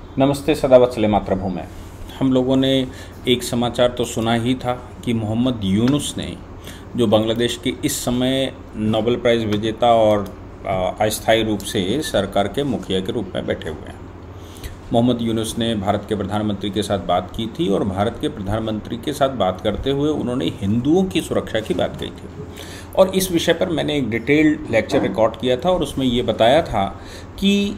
नमस्ते सदावत्सले मातृभूमि। हम लोगों ने एक समाचार तो सुना ही था कि मोहम्मद यूनुस ने, जो बांग्लादेश के इस समय नोबेल प्राइज़ विजेता और अस्थायी रूप से सरकार के मुखिया के रूप में बैठे हुए हैं, मोहम्मद यूनुस ने भारत के प्रधानमंत्री के साथ बात की थी और भारत के प्रधानमंत्री के साथ बात करते हुए उन्होंने हिंदुओं की सुरक्षा की बात कही थी। और इस विषय पर मैंने एक डिटेल्ड लेक्चर रिकॉर्ड किया था और उसमें ये बताया था कि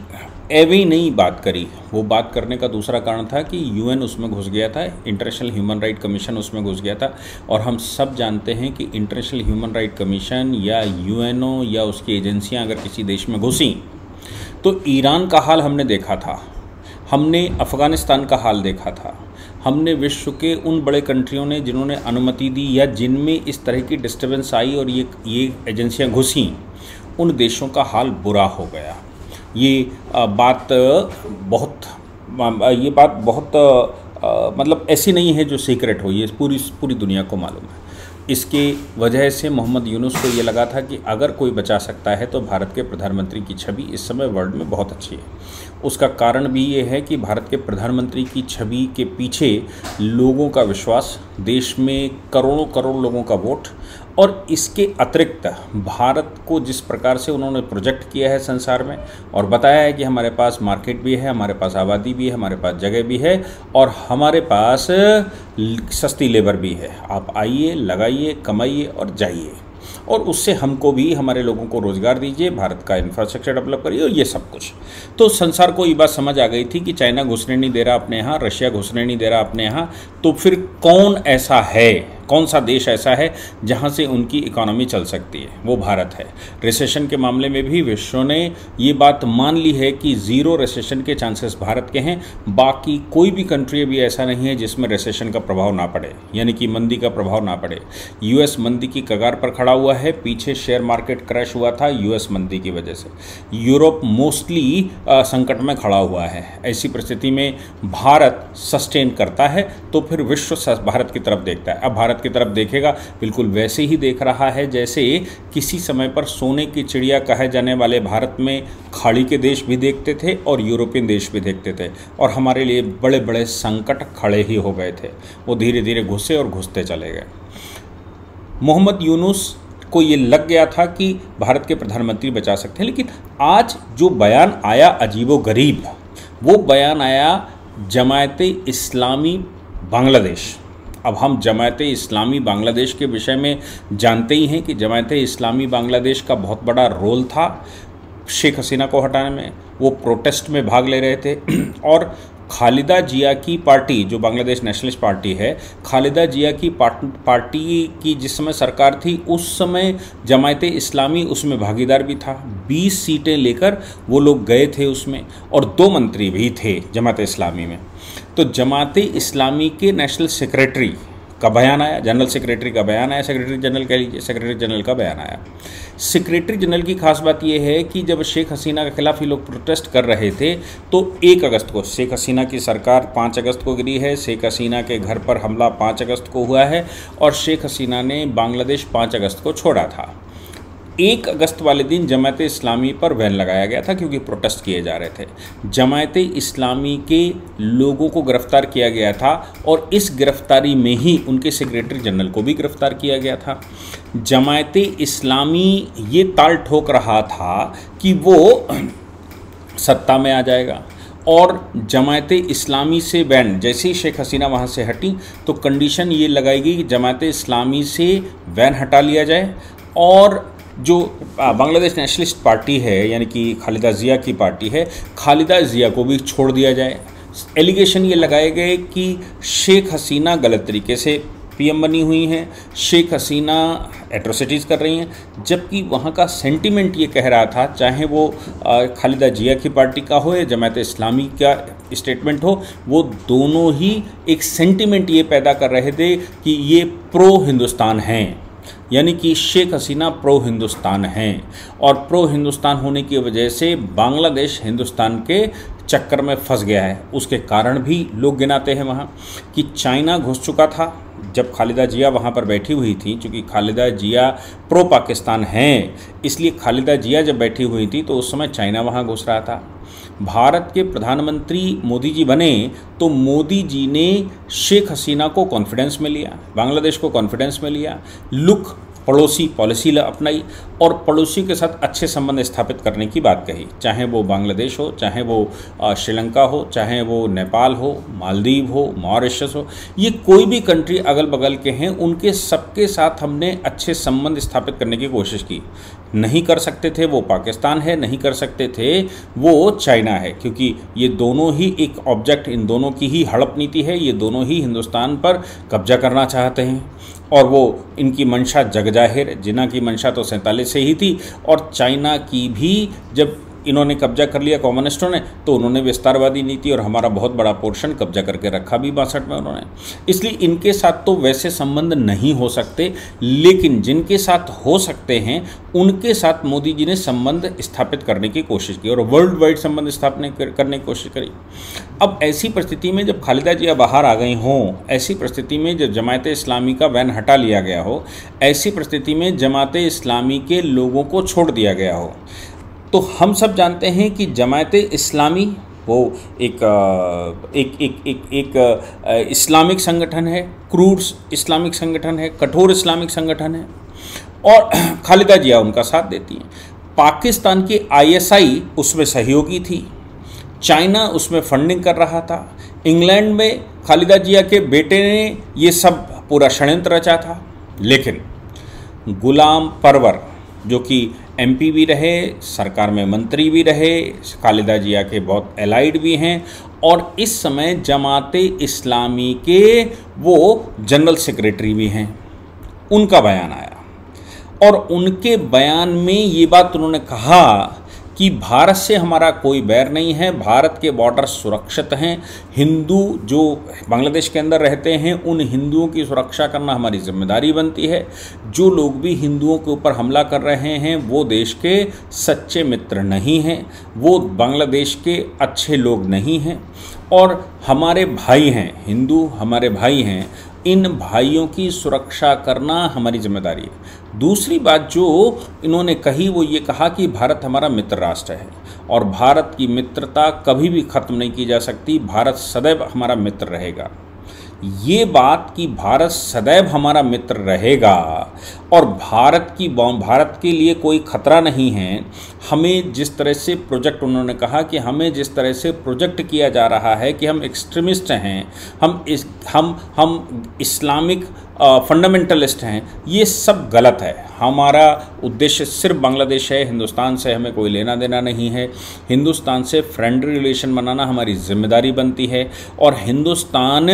एवे ही नहीं बात करी। वो बात करने का दूसरा कारण था कि यूएन उसमें घुस गया था, इंटरनेशनल ह्यूमन राइट कमीशन उसमें घुस गया था। और हम सब जानते हैं कि इंटरनेशनल ह्यूमन राइट कमीशन या यूएनओ या उसकी एजेंसियां अगर किसी देश में घुसी तो ईरान का हाल हमने देखा था, हमने अफ़गानिस्तान का हाल देखा था, हमने विश्व के उन बड़े कंट्रियों ने जिन्होंने अनुमति दी या जिनमें इस तरह की डिस्टर्बेंस आई और ये एजेंसियां घुसी, उन देशों का हाल बुरा हो गया। ये बात बहुत मतलब ऐसी नहीं है जो सीक्रेट हो, ये पूरी दुनिया को मालूम है। इसके वजह से मोहम्मद यूनुस को ये लगा था कि अगर कोई बचा सकता है तो भारत के प्रधानमंत्री की छवि इस समय वर्ल्ड में बहुत अच्छी है। उसका कारण भी ये है कि भारत के प्रधानमंत्री की छवि के पीछे लोगों का विश्वास, देश में करोड़ों करोड़ लोगों का वोट, और इसके अतिरिक्त भारत को जिस प्रकार से उन्होंने प्रोजेक्ट किया है संसार में और बताया है कि हमारे पास मार्केट भी है, हमारे पास आबादी भी है, हमारे पास जगह भी है और हमारे पास सस्ती लेबर भी है। आप आइए, लगाइए, कमाइए और जाइए, और उससे हमको भी, हमारे लोगों को रोज़गार दीजिए, भारत का इंफ्रास्ट्रक्चर डेवलप करिए और ये सब कुछ। तो संसार को ये बात समझ आ गई थी कि चाइना घुसने नहीं दे रहा अपने यहाँ, रशिया घुसने नहीं दे रहा अपने यहाँ, तो फिर कौन ऐसा है, कौन सा देश ऐसा है जहाँ से उनकी इकोनॉमी चल सकती है? वो भारत है। रिसेशन के मामले में भी विश्व ने ये बात मान ली है कि ज़ीरो रिसेशन के चांसेस भारत के हैं। बाकी कोई भी कंट्री भी ऐसा नहीं है जिसमें रिसेशन का प्रभाव ना पड़े, यानी कि मंदी का प्रभाव ना पड़े। यूएस मंदी की कगार पर खड़ा हुआ है, पीछे शेयर मार्केट क्रैश हुआ था यूएस मंदी की वजह से। यूरोप मोस्टली संकट में खड़ा हुआ है। ऐसी परिस्थिति में भारत सस्टेन करता है तो फिर विश्व भारत की तरफ देखता है। अब भारत की तरफ देखेगा, बिल्कुल वैसे ही देख रहा है जैसे किसी समय पर सोने की चिड़िया कहे जाने वाले भारत में खाड़ी के देश भी देखते थे और यूरोपियन देश भी देखते थे, और हमारे लिए बड़े बड़े संकट खड़े ही हो गए थे। वो धीरे धीरे घुसे और घुसते चले गए। मोहम्मद यूनुस को ये लग गया था कि भारत के प्रधानमंत्री बचा सकते हैं, लेकिन आज जो बयान आया अजीबोगरीब, वो बयान आया जमायते इस्लामी बांग्लादेश। अब हम जमायते इस्लामी बांग्लादेश के विषय में जानते ही हैं कि जमायते इस्लामी बांग्लादेश का बहुत बड़ा रोल था शेख हसीना को हटाने में। वो प्रोटेस्ट में भाग ले रहे थे और खालिदा जिया की पार्टी, जो बांग्लादेश नेशनलिस्ट पार्टी है, खालिदा जिया की पार्टी की जिस समय सरकार थी उस समय जमायते इस्लामी उसमें भागीदार भी था। 20 सीटें लेकर वो लोग गए थे उसमें, और 2 मंत्री भी थे जमायते इस्लामी में। तो जमाते इस्लामी के नेशनल सेक्रेटरी का बयान आया, जनरल सेक्रेटरी का बयान आया, सेक्रेटरी जनरल कह लीजिए, सेक्रेटरी जनरल का बयान आया। सेक्रेटरी जनरल की खास बात यह है कि जब शेख हसीना के खिलाफ ये लोग प्रोटेस्ट कर रहे थे तो 1 अगस्त को, शेख हसीना की सरकार 5 अगस्त को गिरी है, शेख हसीना के घर पर हमला 5 अगस्त को हुआ है और शेख हसीना ने बांग्लादेश 5 अगस्त को छोड़ा था। 1 अगस्त वाले दिन जमायते इस्लामी पर बैन लगाया गया था क्योंकि प्रोटेस्ट किए जा रहे थे। जमायते इस्लामी के लोगों को गिरफ्तार किया गया था और इस गिरफ्तारी में ही उनके सेक्रेटरी जनरल को भी गिरफ्तार किया गया था। जमायते इस्लामी ये ताल ठोक रहा था कि वो सत्ता में आ जाएगा और जमायते इस्लामी से बैन, जैसे ही शेख हसीना वहाँ से हटी तो कंडीशन ये लगाई गई कि जमायते इस्लामी से बैन हटा लिया जाए और जो बांग्लादेश नेशनलिस्ट पार्टी है, यानी कि खालिदा जिया की पार्टी है, खालिदा जिया को भी छोड़ दिया जाए। एलिगेशन ये लगाए गए कि शेख हसीना गलत तरीके से पीएम बनी हुई हैं, शेख हसीना एट्रोसिटीज़ कर रही हैं, जबकि वहाँ का सेंटिमेंट ये कह रहा था, चाहे वो खालिदा जिया की पार्टी का हो या जमायत इस्लामी का स्टेटमेंट हो, वो दोनों ही एक सेंटिमेंट ये पैदा कर रहे थे कि ये प्रो हिंदुस्तान हैं, यानी कि शेख हसीना प्रो हिंदुस्तान हैं, और प्रो हिंदुस्तान होने की वजह से बांग्लादेश हिंदुस्तान के चक्कर में फंस गया है। उसके कारण भी लोग गिनाते हैं वहाँ कि चाइना घुस चुका था जब खालिदा जिया वहाँ पर बैठी हुई थी, चूँकि खालिदा जिया प्रो पाकिस्तान हैं, इसलिए खालिदा जिया जब बैठी हुई थी तो उस समय चाइना वहाँ घुस रहा था। भारत के प्रधानमंत्री मोदी जी बने तो मोदी जी ने शेख हसीना को कॉन्फिडेंस में लिया, बांग्लादेश को कॉन्फिडेंस में लिया, लुक पड़ोसी पॉलिसी अपनाई और पड़ोसी के साथ अच्छे संबंध स्थापित करने की बात कही, चाहे वो बांग्लादेश हो, चाहे वो श्रीलंका हो, चाहे वो नेपाल हो, मालदीव हो, मॉरिशस हो, ये कोई भी कंट्री अगल बगल के हैं, उनके सबके साथ हमने अच्छे संबंध स्थापित करने की कोशिश की। नहीं कर सकते थे वो पाकिस्तान है, नहीं कर सकते थे वो चाइना है, क्योंकि ये दोनों ही एक ऑब्जेक्ट, इन दोनों की ही हड़प नीति है, ये दोनों ही हिंदुस्तान पर कब्जा करना चाहते हैं और वो इनकी मंशा जग जाहिर, जिन्ना की मंशा तो 47 से ही थी और चाइना की भी जब इन्होंने कब्जा कर लिया कम्युनिस्टों ने तो उन्होंने विस्तारवादी नीति और हमारा बहुत बड़ा पोर्शन कब्जा करके रखा भी 62 में उन्होंने। इसलिए इनके साथ तो वैसे संबंध नहीं हो सकते, लेकिन जिनके साथ हो सकते हैं उनके साथ मोदी जी ने संबंध स्थापित करने की कोशिश की और वर्ल्ड वाइड संबंध स्थापित करने की कोशिश करी। अब ऐसी परिस्थिति में जब खालिदा जिया बाहर आ गई हों, ऐसी परिस्थिति में जब जमात इस्लामी का बैन हटा लिया गया हो, ऐसी परिस्थिति में जमात इस्लामी के लोगों को छोड़ दिया गया हो, तो हम सब जानते हैं कि जमात इस्लामी वो एक इस्लामिक संगठन है, क्रूर इस्लामिक संगठन है, कठोर इस्लामिक संगठन है और खालिदा जिया उनका साथ देती हैं। पाकिस्तान की ISI उसमें सहयोगी थी, चाइना उसमें फंडिंग कर रहा था, इंग्लैंड में खालिदा जिया के बेटे ने ये सब पूरा षड्यंत्र रचा था। लेकिन गुलाम परवर जो कि MP भी रहे, सरकार में मंत्री भी रहे, खालिदा जिया के बहुत एलाइड भी हैं और इस समय जमात इस्लामी के वो जनरल सेक्रेटरी भी हैं। उनका बयान आया और उनके बयान में ये बात उन्होंने कहा कि भारत से हमारा कोई बैर नहीं है, भारत के बॉर्डर सुरक्षित हैं, हिंदू जो बांग्लादेश के अंदर रहते हैं उन हिंदुओं की सुरक्षा करना हमारी जिम्मेदारी बनती है। जो लोग भी हिंदुओं के ऊपर हमला कर रहे हैं वो देश के सच्चे मित्र नहीं हैं, वो बांग्लादेश के अच्छे लोग नहीं हैं और हमारे भाई हैं, हिंदू हमारे भाई हैं, इन भाइयों की सुरक्षा करना हमारी जिम्मेदारी है। दूसरी बात जो इन्होंने कही वो ये कहा कि भारत हमारा मित्र राष्ट्र है और भारत की मित्रता कभी भी ख़त्म नहीं की जा सकती, भारत सदैव हमारा मित्र रहेगा। ये बात कि भारत सदैव हमारा मित्र रहेगा और भारत के लिए कोई खतरा नहीं है, हमें जिस तरह से प्रोजेक्ट उन्होंने कहा कि हमें जिस तरह से प्रोजेक्ट किया जा रहा है कि हम एक्सट्रीमिस्ट हैं, हम इस्लामिक फंडामेंटलिस्ट हैं, ये सब गलत है। हमारा उद्देश्य सिर्फ बांग्लादेश है, हिंदुस्तान से हमें कोई लेना देना नहीं है। हिंदुस्तान से फ्रेंडली रिलेशन बनाना हमारी जिम्मेदारी बनती है और हिंदुस्तान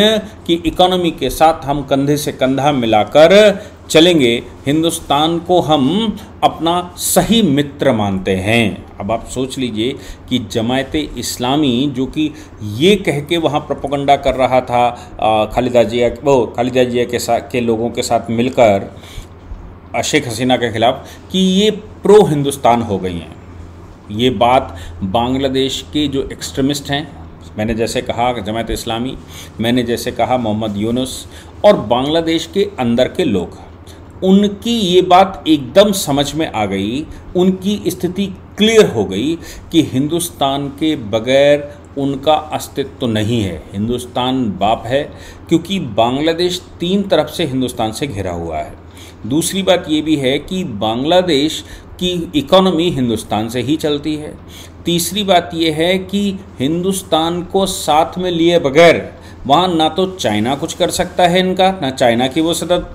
की इकोनॉमी के साथ हम कंधे से कंधा मिलाकर चलेंगे। हिंदुस्तान को हम अपना सही मित्र मानते हैं। अब आप सोच लीजिए कि जमात इस्लामी जो कि ये कह के वहाँ प्रोपेगेंडा कर रहा था खालिदा जिया के लोगों के साथ मिलकर शेख हसीना के खिलाफ कि ये प्रो हिंदुस्तान हो गई हैं। ये बात बांग्लादेश के जो एक्सट्रीमिस्ट हैं, मैंने जैसे कहा जमात इस्लामी, मैंने जैसे कहा मोहम्मद यूनुस और बांग्लादेश के अंदर के लोग, उनकी ये बात एकदम समझ में आ गई, उनकी स्थिति क्लियर हो गई कि हिंदुस्तान के बगैर उनका अस्तित्व तो नहीं है। हिंदुस्तान बाप है क्योंकि बांग्लादेश 3 तरफ से हिंदुस्तान से घिरा हुआ है। दूसरी बात ये भी है कि बांग्लादेश की इकोनॉमी हिंदुस्तान से ही चलती है। तीसरी बात ये है कि हिंदुस्तान को साथ में लिए बगैर वहाँ ना तो चाइना कुछ कर सकता है इनका, ना चाइना की वो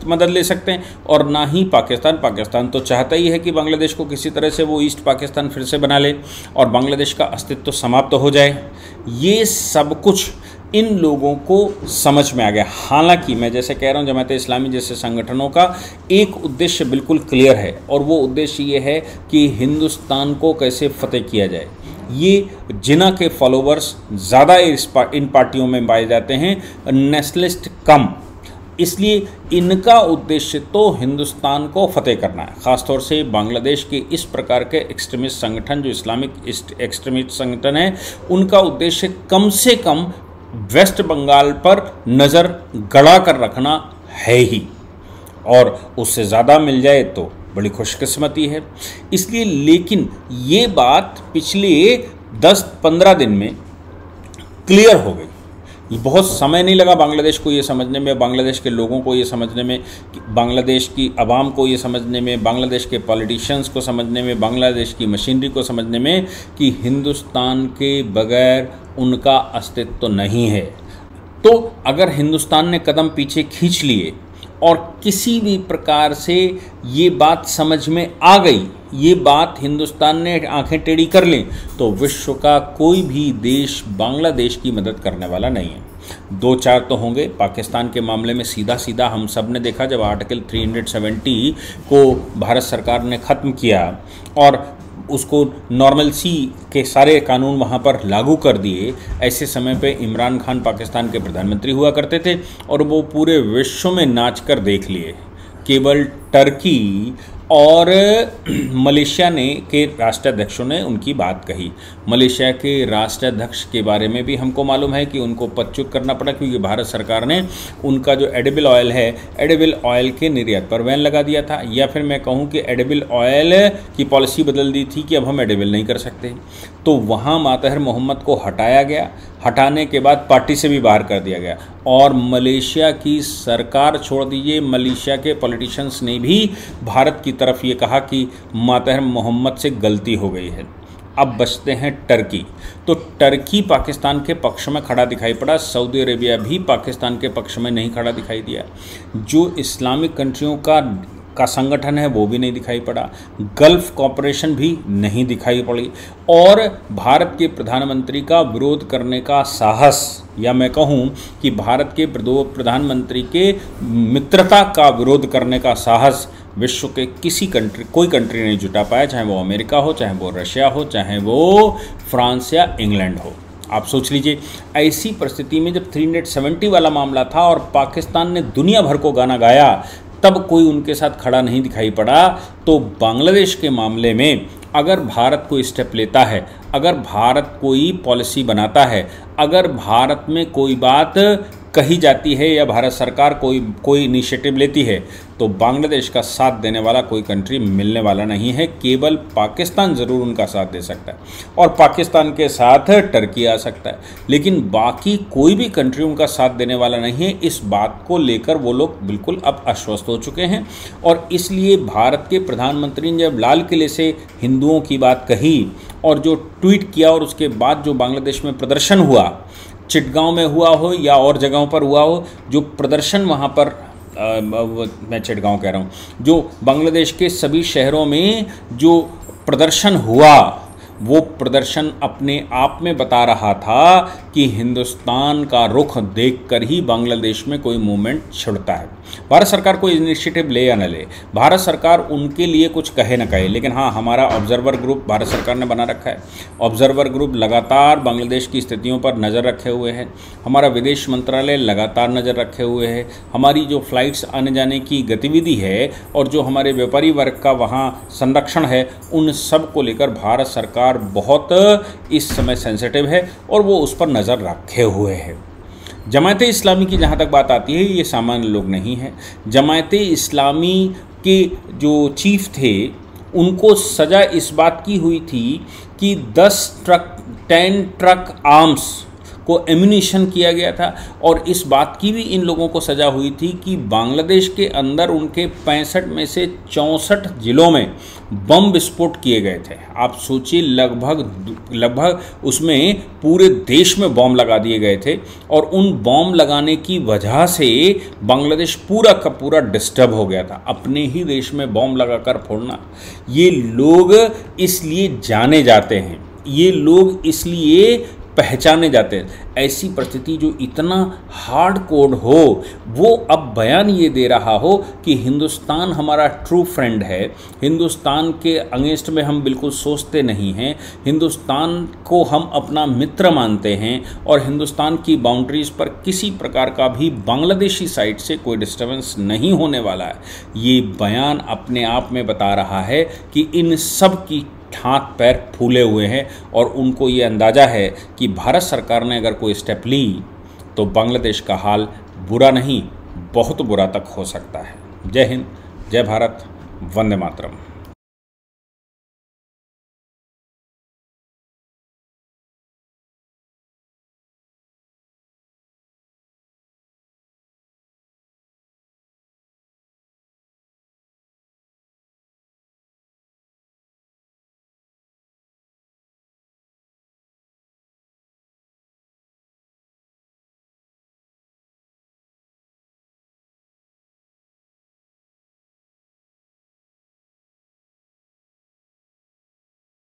मदद ले सकते हैं और ना ही पाकिस्तान तो चाहता ही है कि बांग्लादेश को किसी तरह से वो ईस्ट पाकिस्तान फिर से बना ले और बांग्लादेश का अस्तित्व समाप्त हो जाए। ये सब कुछ इन लोगों को समझ में आ गया। हालांकि मैं जैसे कह रहा हूँ जमात इस्लामी जैसे संगठनों का एक उद्देश्य बिल्कुल क्लियर है और वो उद्देश्य ये है कि हिंदुस्तान को कैसे फतेह किया जाए। ये जिन्ना के फॉलोवर्स ज़्यादा इन पार्टियों में पाए जाते हैं, नेशनलिस्ट कम, इसलिए इनका उद्देश्य तो हिंदुस्तान को फतेह करना है। ख़ासतौर से बांग्लादेश के इस प्रकार के एक्सट्रीमिस्ट संगठन जो इस्लामिक एक्सट्रीमिस्ट संगठन है, उनका उद्देश्य कम से कम वेस्ट बंगाल पर नज़र गड़ा कर रखना है ही, और उससे ज़्यादा मिल जाए तो बड़ी खुशकिस्मती है। इसलिए लेकिन ये बात पिछले 10-15 दिन में क्लियर हो गई। ये बहुत समय नहीं लगा बांग्लादेश को ये समझने में, बांग्लादेश के लोगों को ये समझने में, बांग्लादेश की आवाम को ये समझने में, बांग्लादेश के पॉलिटिशियंस को समझने में, बांग्लादेश की मशीनरी को समझने में कि हिंदुस्तान के बगैर उनका अस्तित्व तो नहीं है। तो अगर हिंदुस्तान ने कदम पीछे खींच लिए और किसी भी प्रकार से ये बात समझ में आ गई, ये बात हिंदुस्तान ने आंखें टेढ़ी कर लें, तो विश्व का कोई भी देश बांग्लादेश की मदद करने वाला नहीं है। 2-4 तो होंगे। पाकिस्तान के मामले में सीधा सीधा हम सब ने देखा, जब आर्टिकल 370 को भारत सरकार ने ख़त्म किया और उसको नॉर्मलसी के सारे कानून वहाँ पर लागू कर दिए, ऐसे समय पे इमरान खान पाकिस्तान के प्रधानमंत्री हुआ करते थे और वो पूरे विश्व में नाच कर देख लिए। केवल टर्की और मलेशिया के राष्ट्राध्यक्षों ने उनकी बात कही। मलेशिया के राष्ट्राध्यक्ष के बारे में भी हमको मालूम है कि उनको पदच्युत करना पड़ा, क्योंकि भारत सरकार ने उनका जो एडिबल ऑयल है, एडिबल ऑयल के निर्यात पर बैन लगा दिया था, या फिर मैं कहूँ कि एडिबल ऑयल की पॉलिसी बदल दी थी कि अब हम एडिबल नहीं कर सकते। तो वहाँ मातहर मोहम्मद को हटाया गया, हटाने के बाद पार्टी से भी बाहर कर दिया गया, और मलेशिया की सरकार, छोड़ दीजिए, मलेशिया के पॉलिटिशियंस ने भी भारत की तरफ ये कहा कि मातहर मोहम्मद से गलती हो गई है। अब बचते हैं टर्की। तो टर्की पाकिस्तान के पक्ष में खड़ा दिखाई पड़ा, सऊदी अरेबिया भी पाकिस्तान के पक्ष में नहीं खड़ा दिखाई दिया, जो इस्लामिक कंट्रियों का संगठन है वो भी नहीं दिखाई पड़ा, गल्फ कॉरपोरेशन भी नहीं दिखाई पड़ी, और भारत के प्रधानमंत्री का विरोध करने का साहस, या मैं कहूँ कि भारत के प्रधानमंत्री के मित्रता का विरोध करने का साहस विश्व के कोई कंट्री नहीं जुटा पाया, चाहे वो अमेरिका हो, चाहे वो रशिया हो, चाहे वो फ्रांस या इंग्लैंड हो। आप सोच लीजिए, ऐसी परिस्थिति में जब 370 वाला मामला था और पाकिस्तान ने दुनिया भर को गाना गाया, तब कोई उनके साथ खड़ा नहीं दिखाई पड़ा। तो बांग्लादेश के मामले में अगर भारत कोई स्टेप लेता है, अगर भारत कोई पॉलिसी बनाता है, अगर भारत में कोई बात कही जाती है या भारत सरकार कोई इनिशिएटिव लेती है, तो बांग्लादेश का साथ देने वाला कोई कंट्री मिलने वाला नहीं है। केवल पाकिस्तान ज़रूर उनका साथ दे सकता है, और पाकिस्तान के साथ टर्की आ सकता है, लेकिन बाकी कोई भी कंट्री उनका साथ देने वाला नहीं है। इस बात को लेकर वो लोग बिल्कुल अब आश्वस्त हो चुके हैं, और इसलिए भारत के प्रधानमंत्री ने जब लाल किले से हिंदुओं की बात कही और जो ट्वीट किया, और उसके बाद जो बांग्लादेश में प्रदर्शन हुआ, चिटगांव में हुआ हो या और जगहों पर हुआ हो, जो प्रदर्शन वहाँ पर मैं चिटगांव कह रहा हूँ, जो बांग्लादेश के सभी शहरों में जो प्रदर्शन हुआ, वो प्रदर्शन अपने आप में बता रहा था कि हिंदुस्तान का रुख देखकर ही बांग्लादेश में कोई मूवमेंट छिड़ता है। भारत सरकार कोई इनिशिएटिव ले या न ले, भारत सरकार उनके लिए कुछ कहे न कहे, लेकिन हाँ, हमारा ऑब्जर्वर ग्रुप भारत सरकार ने बना रखा है। ऑब्जर्वर ग्रुप लगातार बांग्लादेश की स्थितियों पर नज़र रखे हुए हैं, हमारा विदेश मंत्रालय लगातार नज़र रखे हुए है, हमारी जो फ्लाइट्स आने जाने की गतिविधि है और जो हमारे व्यापारी वर्ग का वहाँ संरक्षण है, उन सब को लेकर भारत सरकार बहुत इस समय सेंसिटिव है और वो उस पर नज़र रखे हुए है। जमायते इस्लामी की जहाँ तक बात आती है, ये सामान्य लोग नहीं हैं। जमायते इस्लामी के जो चीफ थे, उनको सज़ा इस बात की हुई थी कि 10 ट्रक आर्म्स को एम्यूनिशन किया गया था, और इस बात की भी इन लोगों को सज़ा हुई थी कि बांग्लादेश के अंदर उनके 65 में से 64 जिलों में बम विस्फोट किए गए थे। आप सोचिए, लगभग उसमें पूरे देश में बम लगा दिए गए थे, और उन बम लगाने की वजह से बांग्लादेश पूरा का पूरा डिस्टर्ब हो गया था। अपने ही देश में बम लगाकर फोड़ना, ये लोग इसलिए जाने जाते हैं, ये लोग इसलिए पहचाने जाते हैं। ऐसी परिस्थिति जो इतना हार्ड कोड हो, वो अब बयान ये दे रहा हो कि हिंदुस्तान हमारा ट्रू फ्रेंड है, हिंदुस्तान के अगेंस्ट में हम बिल्कुल सोचते नहीं हैं, हिंदुस्तान को हम अपना मित्र मानते हैं, और हिंदुस्तान की बाउंड्रीज पर किसी प्रकार का भी बांग्लादेशी साइड से कोई डिस्टर्बेंस नहीं होने वाला है। ये बयान अपने आप में बता रहा है कि इन सब की हाथ पैर फूले हुए हैं, और उनको ये अंदाज़ा है कि भारत सरकार ने अगर कोई स्टेप ली तो बांग्लादेश का हाल बुरा नहीं बहुत बुरा तक हो सकता है। जय हिंद, जय भारत, वंदे मातरम।